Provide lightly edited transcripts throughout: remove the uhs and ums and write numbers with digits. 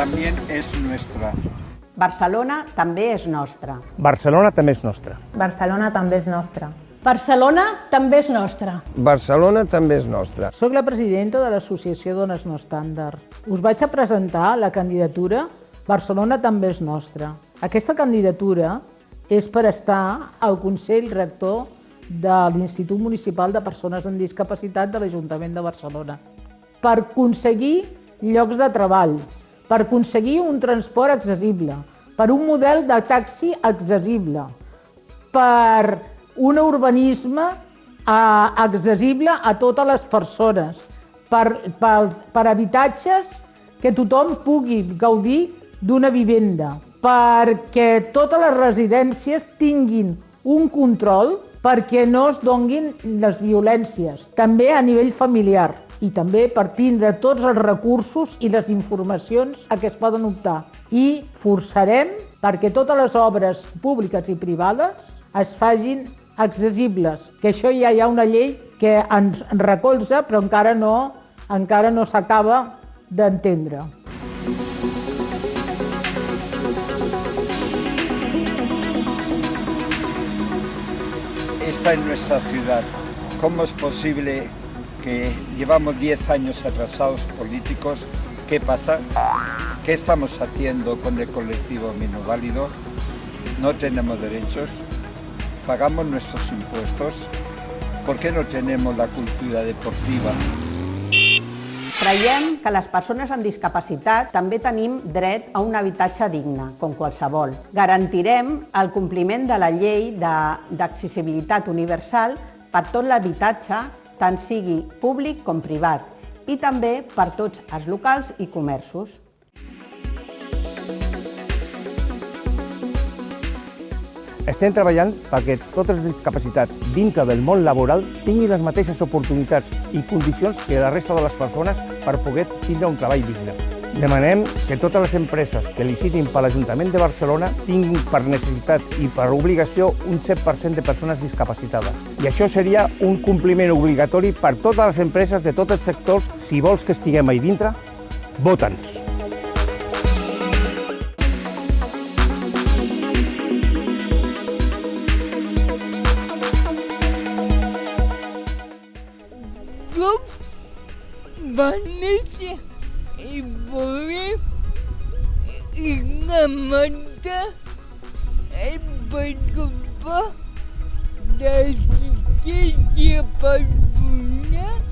también es nuestra. Barcelona també és nostra. Barcelona també és nostra. Barcelona també és nostra. Barcelona també és nostra. Barcelona també és nostra. Soc la presidenta de l'Associació Dones No Estàndard. Us vaig a presentar la candidatura Barcelona també és nostra. Aquesta candidatura és per estar al Consell Rector de l'Institut Municipal de Persones amb Discapacitat de l'Ajuntament de Barcelona, per aconseguir llocs de treball, per aconseguir un transport accessible, per un model de taxi accessible, per un urbanisme accessible a totes les persones, per habitatges que tothom pugui gaudir d'una vivenda, perquè totes les residències tinguin un control perquè no es donguin les violències, també a nivell familiar, i també per tindre tots els recursos i les informacions a què es poden optar. I forçarem perquè totes les obres públiques i privades es facin accessibles, que això ja hi ha una llei que ens recolza, però encara no s'acaba d'entendre. Esta es nuestra ciudad. ¿Cómo es posible que llevamos 10 años atrasados políticos? ¿Qué pasa? ¿Qué estamos haciendo con el colectivo minusválido? No tenemos derechos, pagamos nuestros impuestos. ¿Por qué no tenemos la cultura deportiva? Creiem que les persones amb discapacitat també tenim dret a un habitatge digne, com qualsevol. Garantirem el compliment de la llei d'accessibilitat universal per tot l'habitatge, tant sigui públic com privat, i també per tots els locals i comerços. Estem treballant perquè totes les discapacitats dintre del món laboral tinguin les mateixes oportunitats i condicions que la resta de les persones per poder tindre un treball digne. Demanem que totes les empreses que licitin per l'Ajuntament de Barcelona tinguin per necessitat i per obligació un 7% de persones discapacitades. I això seria un compliment obligatori per totes les empreses de tots els sectors. Si vols que estiguem ahí dintre, vota'ns. Va néixer i volem i la Marta es preocupa d'assistència personal.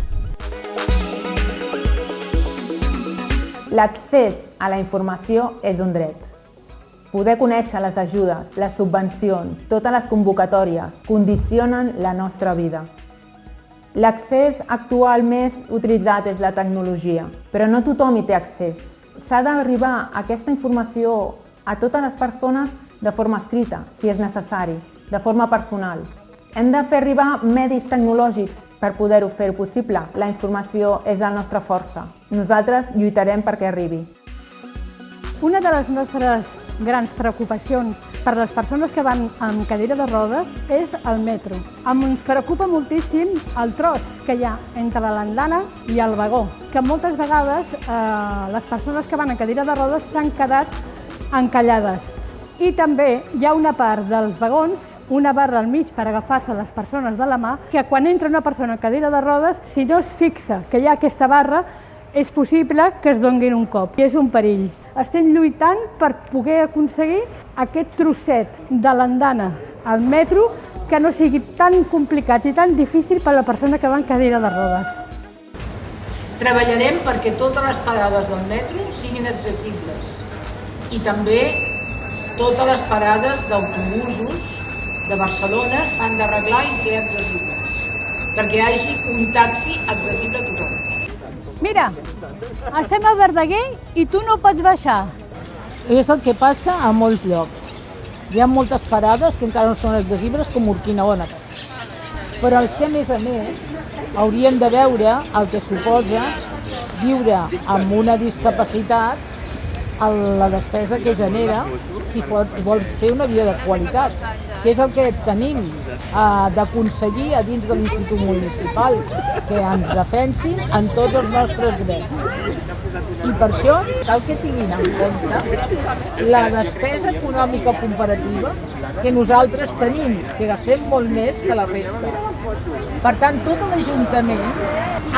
L'accés a la informació és un dret. Poder conèixer les ajudes, les subvencions, totes les convocatòries condicionen la nostra vida. L'accés actual més utilitzat és la tecnologia, però no tothom hi té accés. S'ha d'arribar aquesta informació a totes les persones de forma escrita, si és necessari, de forma personal. Hem de fer arribar medis tecnològics per poder-ho fer possible. La informació és la nostra força. Nosaltres lluitarem perquè arribi. Una de les nostres grans preocupacions per les persones que van amb cadira de rodes és el metro. Ens preocupa moltíssim el tros que hi ha entre l'andana i el vagó, que moltes vegades les persones que van amb cadira de rodes s'han quedat encallades. I també hi ha una part dels vagons, una barra al mig per agafar-se les persones de la mà, que quan entra una persona amb cadira de rodes, si no es fixa que hi ha aquesta barra, és possible que es donguin un cop, i és un perill. Estem lluitant per poder aconseguir aquest trosset de l'andana al metro que no sigui tan complicat i tan difícil per a la persona que va en cadira de rodes. Treballarem perquè totes les parades del metro siguin accessibles i també totes les parades d'autobusos de Barcelona s'han d'arreglar i fer accessibles, perquè hi hagi un taxi accessible a tothom. Mira, estem a Verdaguer i tu no pots baixar. És el que passa a molts llocs. Hi ha moltes parades que encara no són accessibles, com Urquinaona. Però els que, a més, haurien de veure el que suposa viure amb una discapacitat, la despesa que genera si vol fer una vida de qualitat, que és el que tenim d'aconseguir a dins de l'Institut Municipal, que ens defensin en tots els nostres drets. I Per això cal que tinguin en compte la despesa econòmica comparativa que nosaltres tenim, que gastem molt més que la resta. Per tant, tot l'Ajuntament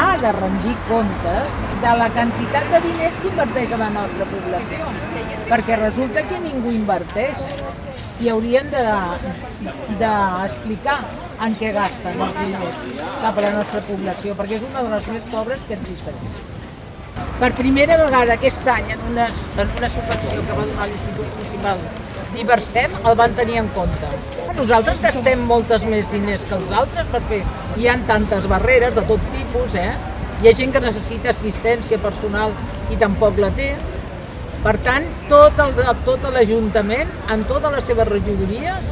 ha de rendir comptes de la quantitat de diners que inverteix a la nostra població, perquè resulta que ningú inverteix i haurien d'explicar en què gasten els diners cap a la nostra població, perquè és una de les més pobres que existeix. Per primera vegada aquest any, en una subvenció que va donar l'Institut Municipal d'Iversem, el van tenir en compte. Nosaltres gastem moltes més diners que els altres per fer. Hi ha tantes barreres de tot tipus, Hi ha gent que necessita assistència personal i tampoc la té. Per tant, tot l'Ajuntament, en totes les seves regidories,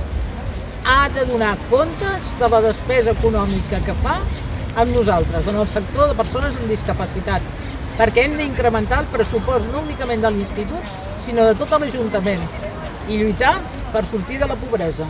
ha de donar comptes de la despesa econòmica que fa amb nosaltres, en el sector de persones amb discapacitat, perquè hem d'incrementar el pressupost no únicament de l'Institut, sinó de tot l'Ajuntament, i lluitar per sortir de la pobresa.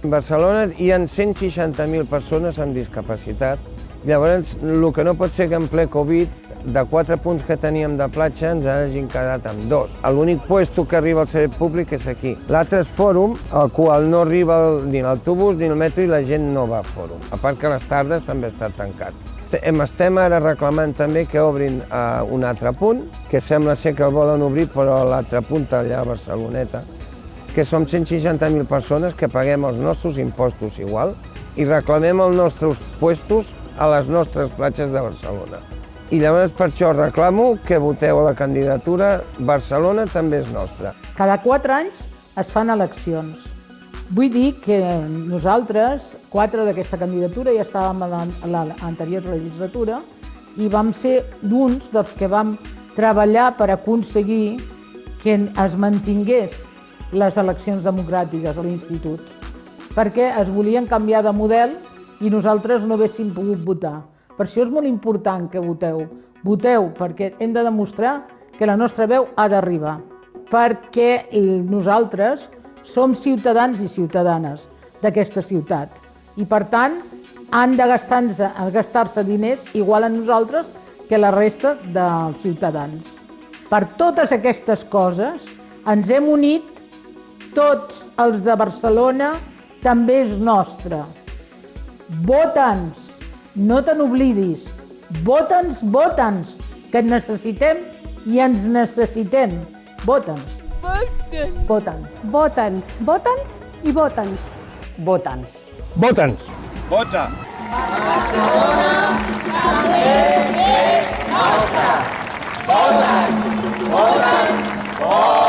A Barcelona hi ha 160.000 persones amb discapacitat. Llavors, el que no pot ser que en ple Covid, de 4 punts que teníem de platja, ens hagin quedat amb 2. L'únic puesto que arriba al servei públic és aquí. L'altre és fòrum, al qual no arriba ni l'autobús ni el metro i la gent no va a fòrum. A part que a les tardes també està tancat. Estem ara reclamant també que obrin un altre punt, que sembla ser que el volen obrir, però l'altre punt allà a Barceloneta, que som 160.000 persones que paguem els nostres impostos igual i reclamem els nostres puestos a les nostres platges de Barcelona. I llavors per això reclamo que voteu a la candidatura Barcelona també és nostra. Cada 4 anys es fan eleccions. Vull dir que nosaltres, 4 d'aquesta candidatura, ja estàvem a l'anterior legislatura i vam ser d'uns dels que vam treballar per aconseguir que es mantingués les eleccions democràtiques a l'Institut, perquè es volien canviar de model i nosaltres no haguéssim pogut votar. Per això és molt important que voteu. Voteu perquè hem de demostrar que la nostra veu ha d'arribar, perquè nosaltres som ciutadans i ciutadanes d'aquesta ciutat i, per tant, han de gastar-se diners igual a nosaltres que la resta dels ciutadans. Per totes aquestes coses ens hem unit tots els de Barcelona, també és nostre. Vota'ns, no te n'oblidis. Vota'ns, vota'ns, que et necessitem i ens necessitem. Vota'ns. Vota'ns. Vota'ns, vota'ns i vota'ns. Vota'ns. Vota'ns. Vota! Barcelona també és nostra. Vota'ns, vota'ns, vota'ns.